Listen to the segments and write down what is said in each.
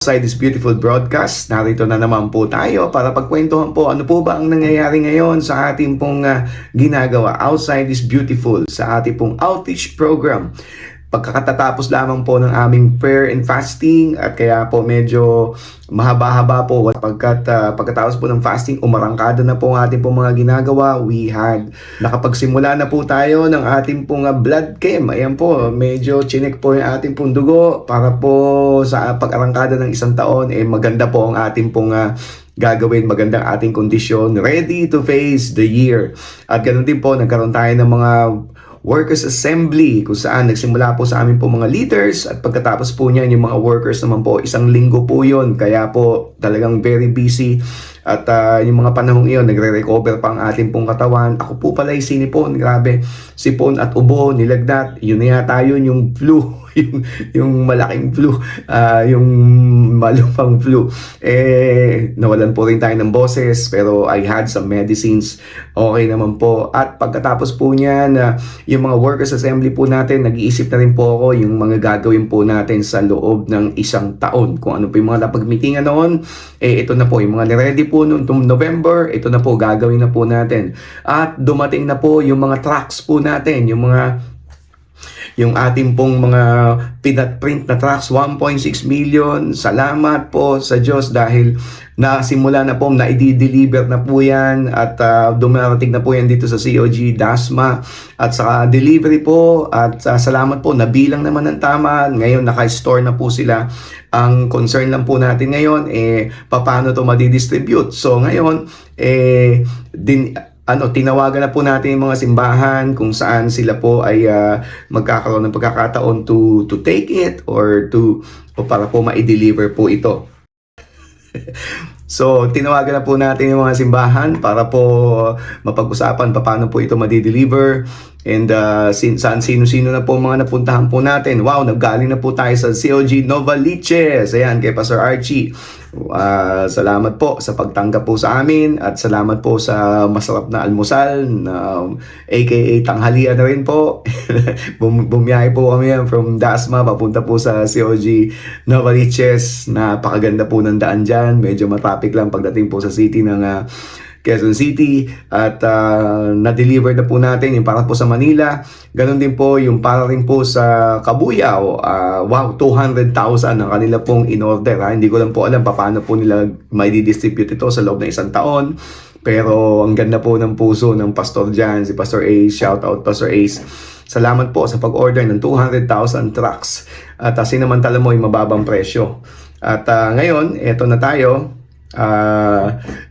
Outside this beautiful broadcast, narito na naman po tayo para pagkwentuhan po ano po ba ang nangyayari ngayon sa ating pong ginagawa outside this beautiful sa ating pong outreach program. Pagkakatatapos lamang po ng aming prayer and fasting at kaya po medyo mahaba-haba po pagkatapos po ng fasting umarangkada na po ang ating pong mga ginagawa. Nakapagsimula na po tayo ng ating pong blood chem. Ayan po, medyo chinek po yung ating pong dugo para po sa pag-arangkada ng isang taon maganda po ang ating pong gagawin, magandang ating kondisyon, ready to face the year. At ganoon din po, nagkaroon tayo ng mga workers assembly kung saan nagsimula po sa amin po mga leaders at pagkatapos po niyan yung mga workers naman po isang linggo po yun, kaya po talagang very busy at yung mga panahong iyon nagre-recover pa ang ating pong katawan. Ako po pala ay sinipon, grabe, sipon at ubo, nilagnat, yun na yata yun, yung flu yung malaking flu, yung malupang flu. Nawalan po rin tayo ng boses pero I had some medicines, okay naman po. At pagkatapos po niyan, yung mga workers assembly po natin, nag-iisip na rin po ako yung mga gagawin po natin sa loob ng isang taon. Kung ano po yung mga napag-meetingan noon, ito na po yung mga niready po noong November, ito na po gagawin na po natin. At dumating na po yung mga tracks po natin, yung ating pong mga pinat-print na tracks, 1.6 million. Salamat po sa Diyos dahil nasimula na po, na-i-deliver na po yan at dumarating na po yan dito sa COG Dasma at sa delivery po at salamat po, nabilang naman ng tama. Ngayon naka-store na po sila. Ang concern lang po natin ngayon paano to madidistribute. So ngayon tinawagan na po natin yung mga simbahan kung saan sila po ay magkakaroon ng pagkakataon to take it or para po ma-deliver po ito. So, tinawagan na po natin yung mga simbahan para po mapag-usapan paano po ito ma-deliver and sino-sino na po mga napuntahan po natin. Wow, naggaling na po tayo sa COG Novaliches. Ayan, kay Pastor Archie. Salamat po sa pagtanggap po sa amin at salamat po sa masarap na almusal aka tanghalian na rin po. Bumiyahe po kami from Dasma papunta po sa COG Novaliches. Napakaganda po ng daan dyan, medyo matraffic lang pagdating po sa city ng Quezon City at na-deliver na po natin yung para po sa Manila. Ganon din po yung para rin po sa Cabuyao. Wow, 200,000 ang kanila pong in-order. Hindi ko lang po alam paano po nila may di-distribute ito sa loob ng isang taon. Pero ang ganda po ng puso ng pastor dyan, si Pastor Ace. Shout out Pastor Ace. Salamat po sa pag-order ng 200,000 trucks. At sinamantala mo yung mababang presyo. At ngayon, eto na tayo.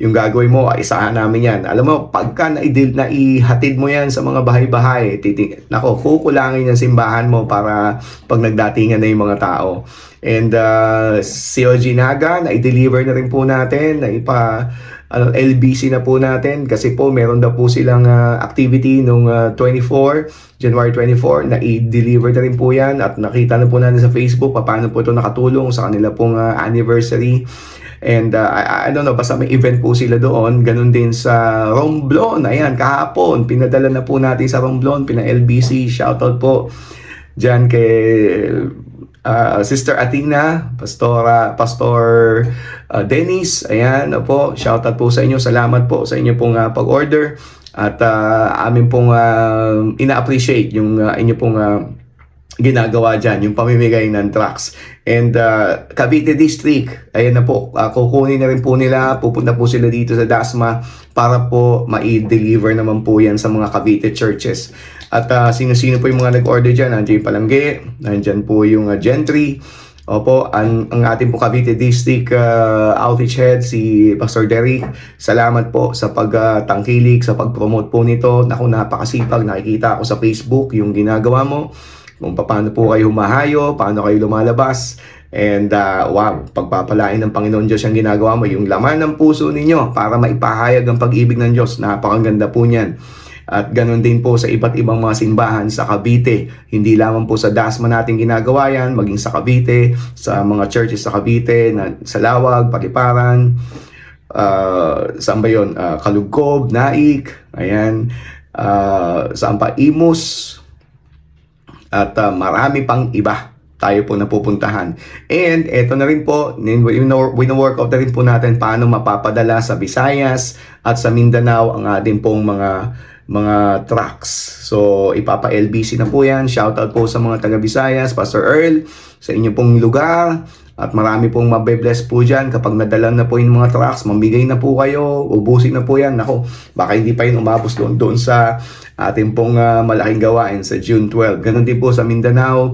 Yung gagawin mo, isahan namin yan. Alam mo, pagka naihatid mo yan sa mga bahay-bahay, kukulangin yung simbahan mo para pag nagdatingan na yung mga tao. And COG Naga, na-deliver na rin po natin, LBC na po natin kasi po meron daw po silang activity nung January 24, na-deliver na rin po yan at nakita na po natin sa Facebook paano po ito nakatulong sa kanila pong anniversary. And I don't know, basta may event po sila doon. Ganun din sa Romblon. Ayan, kahapon, pinadala na po natin sa Romblon, pina-LBC. Shoutout po dyan kay Sister Athena, Pastor Dennis. Ayan po, shoutout po sa inyo. Salamat po sa inyo pong pag-order. At amin pong ina-appreciate yung inyo pong ginagawa dyan, yung pamimigay ng trucks. And Cavite District, ayan na po, kukunin na rin po nila, pupunta po sila dito sa Dasma para po ma-deliver naman po yan sa mga Cavite churches. At sino-sino po yung mga nag-order dyan? Nandiyan yung Palangge, nandiyan po yung Gentry. Opo, ang ating po Cavite District outreach head, si Pastor Derek. Salamat po sa pagtangkilik, sa pag-promote po nito. Naku, napakasipag, nakikita ako sa Facebook yung ginagawa mo. Kung paano po kayo humahayo, paano kayo lumalabas. And wow, pagpapalain ng Panginoon Diyos yung ginagawa mo, yung laman ng puso ninyo para maipahayag ang pag-ibig ng Diyos. Napakaganda po niyan. At ganoon din po sa iba't ibang mga simbahan sa Cavite. Hindi lamang po sa Dasma natin ginagawa yan, maging sa Cavite, sa mga churches sa Cavite, sa Lawag, Paliparan, saan ba yun? Kalugkob, Naik, ayan, saan pa? Imus, at marami pang iba. tayo po napupuntahan. And eto na rin po, wino-workout na rin po natin paano mapapadala sa Visayas at sa Mindanao ang ating pong mga trucks. So ipapa-LBC na po yan. Shoutout po sa mga taga Visayas, Pastor Earl, sa inyo pong lugar. At marami pong mabe-bless po dyan kapag nadala na po yung mga trucks, mamigay na po kayo, ubusin na po yan. Nako, baka hindi pa yun umabos doon sa ating pong malaking gawain sa June 12. Ganon din po sa Mindanao.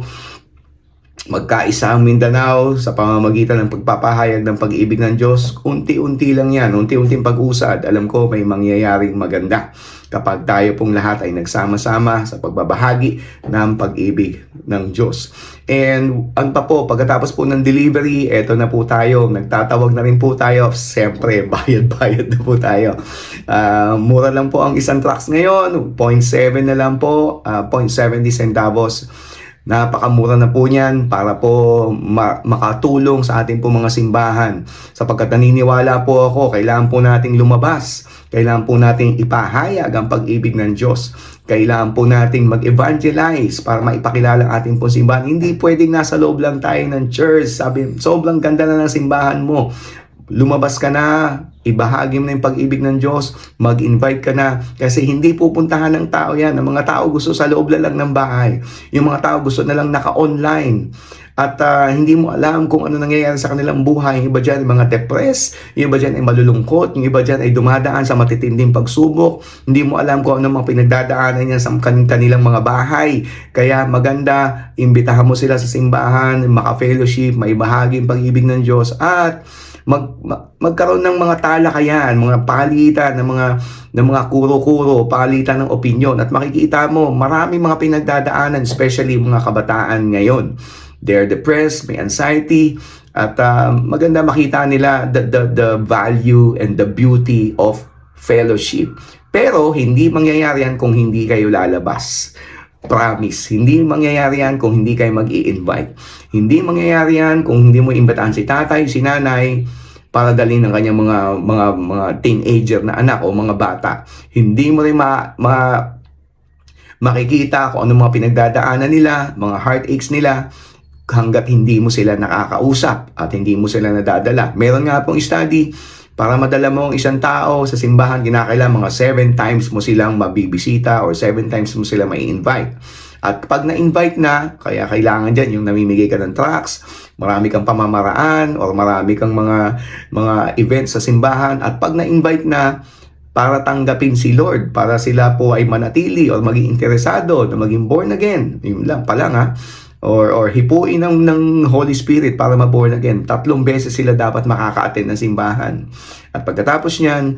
Magkaisa ang Mindanao sa pamamagitan ng pagpapahayag ng pag-ibig ng Diyos. Unti-unti lang yan, unti-unting pag-usad. Alam ko may mangyayaring maganda kapag tayo pong lahat ay nagsama-sama sa pagbabahagi ng pag-ibig ng Diyos. And ano pa po, pagkatapos po ng delivery, eto na po tayo, nagtatawag na rin po tayo. Siyempre, bayad-bayad na po tayo. Mura lang po ang isang trucks ngayon, 0.7 na lang po, 0.70 centavos. Napakamura na po niyan para po makatulong sa ating po mga simbahan. Sapagkat naniniwala po ako, kailangan po nating lumabas. Kailangan po nating ipahayag ang pag-ibig ng Diyos. Kailangan po nating mag-evangelize para maipakilala ang ating po simbahan. Hindi pwedeng nasa loob lang tayo ng church. Sabi, sobrang ganda na ng simbahan mo. Lumabas ka na, ibahagi mo na yung pag-ibig ng Diyos, mag-invite ka na. Kasi hindi pupuntahan ng tao yan. Ang mga tao gusto sa loob lang ng bahay. Yung mga tao gusto na lang naka-online. At hindi mo alam kung ano nangyayari sa kanilang buhay. Yung iba dyan ay mga depressed, yung iba dyan ay malulungkot, yung iba dyan ay dumadaan sa matitinding pagsubok. Hindi mo alam kung ano mga pinagdadaanan niya sa kanilang mga bahay. Kaya maganda, imbitahan mo sila sa simbahan, maka-fellowship, maibahagi ang pag-ibig ng Diyos, at magkaroon ng mga talakayan, mga palitan ng mga kuro-kuro, palitan ng opinyon, at makikita mo maraming mga pinagdadaanan, especially mga kabataan ngayon. They're depressed, may anxiety, at maganda makita nila the value and the beauty of fellowship. Pero hindi mangyayari yan kung hindi kayo lalabas. Promise, hindi mangyayari yan kung hindi kayo mag-i-invite. Hindi mangyayari yan kung hindi mo imbitahan si tatay, si nanay, para dalhin ng kanyang mga teenager na anak o mga bata. Hindi mo rin makikita kung ano mga pinagdadaanan nila, mga heartaches nila, hanggat hindi mo sila nakakausap at hindi mo sila nadadala. Meron nga pong study, para madala mo ang isang tao sa simbahan, kinakailangan mga 7 times mo silang mabibisita or 7 times mo sila mai-invite. At pag na-invite na, kaya kailangan dyan yung namimigay ka ng tracts, marami kang pamamaraan or marami kang mga events sa simbahan. At pag na-invite na, para tanggapin si Lord, para sila po ay manatili or maging interesado na maging born again. Yun lang pala nga. Or hipuin ng Holy Spirit para ma-born again. 3 beses sila dapat makaka-attend ng simbahan. At pagkatapos niyan,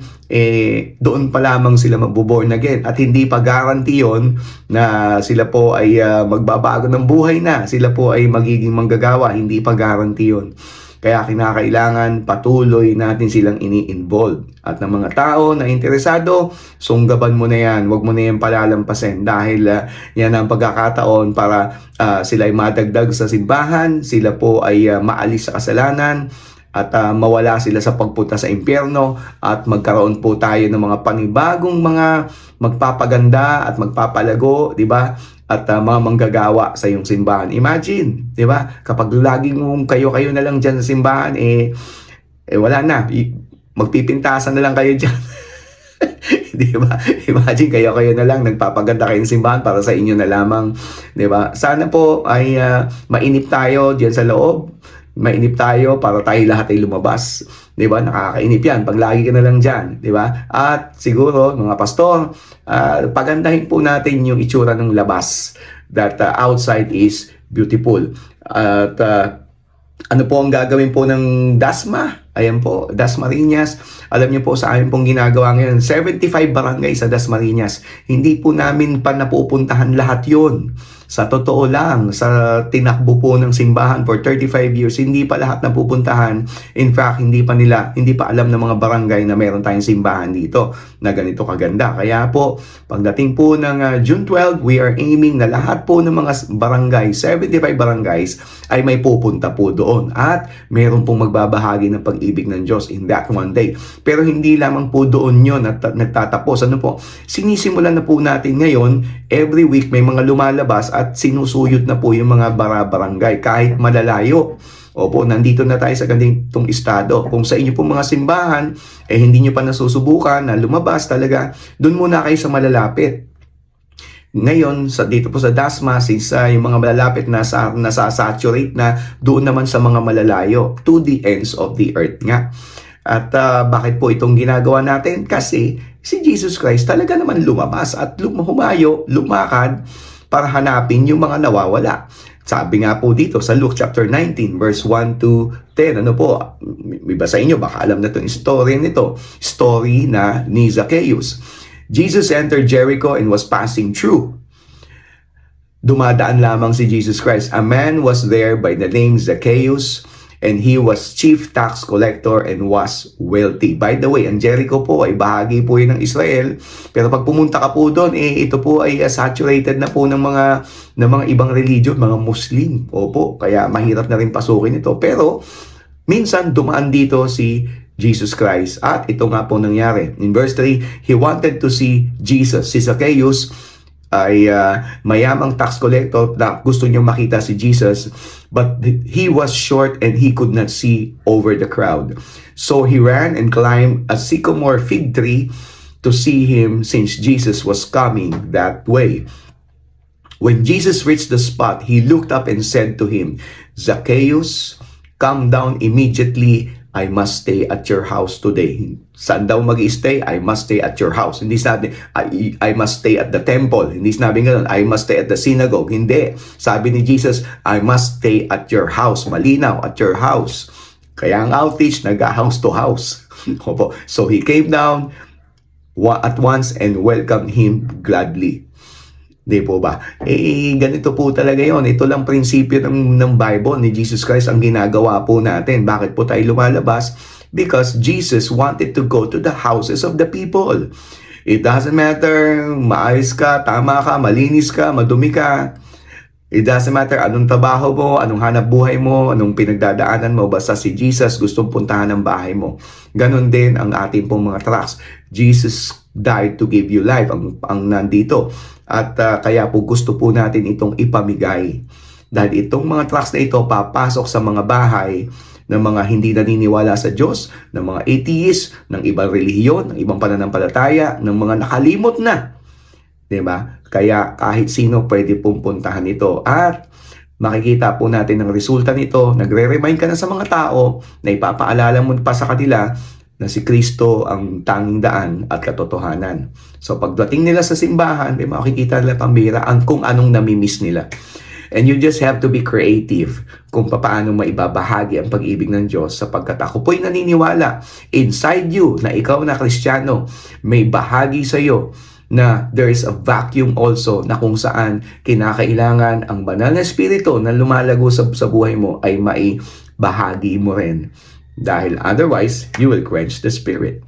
doon pa lamang sila magbo-born again. At hindi pa guarantee yun na sila po ay magbabago ng buhay na. Sila po ay magiging manggagawa. Hindi pa guarantee yun. Kaya kinakailangan patuloy natin silang ini-involve. At ng mga tao na interesado, sunggaban mo na yan. Huwag mo na yan palalampasin dahil yan ang pagkakataon para sila ay madagdag sa simbahan, sila po ay maalis sa kasalanan, at mawala sila sa pagpunta sa impyerno, at magkaroon po tayo ng mga panibagong mga magpapaganda at magpapalago, di ba? At mga manggagawa sa iyong simbahan. Imagine, di ba? Kapag laging kayo-kayo na lang dyan sa simbahan, wala na. Magpipintasan na lang kayo dyan. Di ba? Imagine, kayo-kayo na lang, nagpapaganda kayo ng simbahan para sa inyo na lamang. Di ba? Sana po ay mainip tayo dyan sa loob. Mainip tayo para tayo lahat ay lumabas. Di ba? Nakakainip yan pag lagi ka na lang dyan. Di ba? At siguro, mga pastor, pagandahin po natin yung itsura ng labas. That outside is beautiful. At ano po ang gagawin po ng Dasma? Ayan po, Dasmariñas. Alam niyo po sa amin pong ginagawa ngayon, 75 barangay sa Dasmariñas. Hindi po namin pa napupuntahan lahat yun. Sa totoo lang, sa tinakbo po ng simbahan for 35 years, hindi pa lahat napupuntahan. In fact, hindi pa alam ng mga barangay na meron tayong simbahan dito na ganito kaganda. Kaya po, pagdating po ng June 12, we are aiming na lahat po ng mga barangay, 75 barangays, ay may pupunta po doon. At meron pong magbabahagi ng pag-ibig pag-ibig ng Diyos in that one day. Pero hindi lamang po doon yun at nagtatapos. Ano po? Sinisimulan na po natin ngayon, every week may mga lumalabas at sinusuyod na po yung mga barabarangay kahit malalayo. Opo, nandito na tayo sa ganitong estado. Kung sa inyo pong mga simbahan, hindi nyo pa nasusubukan na lumabas talaga, doon muna kayo sa malalapit. Ngayon, dito po sa Dasma, since yung mga malalapit na nasa-saturate na, doon naman sa mga malalayo, to the ends of the earth nga. At bakit po itong ginagawa natin? Kasi si Jesus Christ talaga naman lumabas at humayo, lumakad para hanapin yung mga nawawala. Sabi nga po dito sa Luke chapter 19 verse 1 to 10, ano po, iba sa inyo, baka alam na itong story nito. Story na ni Zacchaeus. Jesus entered Jericho and was passing through. Dumadaan lamang si Jesus Christ. A man was there by the name Zacchaeus, and he was chief tax collector and was wealthy. By the way, ang Jericho po ay bahagi po yun ng Israel. Pero pag pumunta ka po doon, ito po ay saturated na po ng mga ibang religion, mga Muslim. Opo, kaya mahirap na rin pasukin ito. Pero minsan dumaan dito si Jesus Christ. At ito nga po nangyari. In verse 3, he wanted to see Jesus. Si Zacchaeus ay mayamang tax collector na gusto niyang makita si Jesus. But he was short and he could not see over the crowd. So he ran and climbed a sycamore fig tree to see him since Jesus was coming that way. When Jesus reached the spot, he looked up and said to him, Zacchaeus, come down immediately. I must stay at your house today. Saan daw mag-i-stay? I must stay at your house. Hindi sabi, I must stay at the temple. Hindi sabi ganoon, I must stay at the synagogue. Hindi. Sabi ni Jesus, I must stay at your house. Malinaw, at your house. Kaya ang outreach, nag-house to house. So he came down at once and welcomed him gladly. Di po ba? Ganito po talaga yon. Ito lang prinsipyo ng Bible ni Jesus Christ ang ginagawa po natin. Bakit po tayo lumalabas? Because Jesus wanted to go to the houses of the people. It doesn't matter, maayos ka, tama ka, malinis ka, madumi ka. It doesn't matter anong trabaho mo, anong hanap buhay mo, anong pinagdadaanan mo, basta si Jesus gustong puntahan ng bahay mo. Ganon din ang ating pong mga tracts. Jesus died to give you life, ang nandito. At kaya po gusto po natin itong ipamigay. Dahil itong mga tracts na ito papasok sa mga bahay ng mga hindi naniniwala sa Diyos, ng mga atheists, ng ibang relihiyon, ng ibang pananampalataya, ng mga nakalimot na. Diba? Kaya kahit sino pwede pong puntahan ito. At makikita po natin ang resulta nito. Nagre-remind ka na sa mga tao na ipapaalala mo pa sa kanila na si Kristo ang tanging daan at katotohanan. So pagdating nila sa simbahan, may makikita nila pambira kung anong namimiss nila. And you just have to be creative kung paano maibabahagi ang pag-ibig ng Diyos, sapagkat ako po'y naniniwala inside you na ikaw na Kristiyano, may bahagi sa iyo na there is a vacuum also na kung saan kinakailangan ang banal na espiritu na lumalago sa buhay mo ay maibahagi mo rin. Dahil otherwise, you will quench the spirit.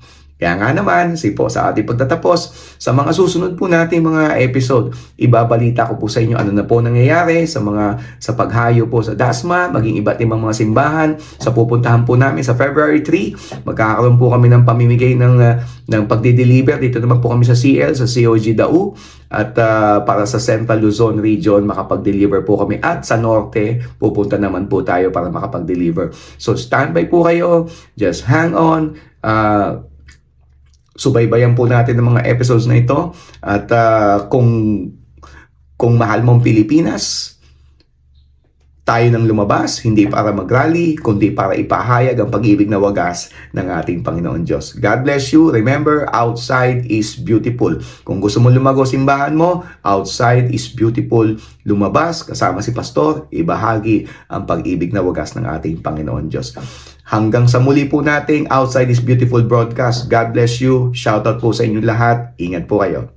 Kaya nga naman, po sa ating pagtatapos, sa mga susunod po natin mga episode, ibabalita ko po sa inyo ano na po nangyayari sa paghayo po sa Dasma, maging iba't ibang mga simbahan, sa pupuntahan po namin sa February 3, magkakaroon po kami ng pamimigay ng pagdi-deliver. Dito naman po kami sa CL, sa COG Dau, at para sa Central Luzon region, makapag-deliver po kami. At sa Norte, pupunta naman po tayo para makapag-deliver. So standby po kayo, just hang on, subaybayan po natin ang mga episodes na ito. At kung mahal mong Pilipinas, tayo nang lumabas, hindi para mag-rally, kundi para ipahayag ang pag-ibig na wagas ng ating Panginoon Diyos. God bless you. Remember, outside is beautiful. Kung gusto mo lumago simbahan mo, outside is beautiful. Lumabas, kasama si Pastor, ibahagi ang pag-ibig na wagas ng ating Panginoon Diyos. Hanggang sa muli po nating Outside is Beautiful broadcast. God bless you. Shoutout po sa inyong lahat. Ingat po kayo.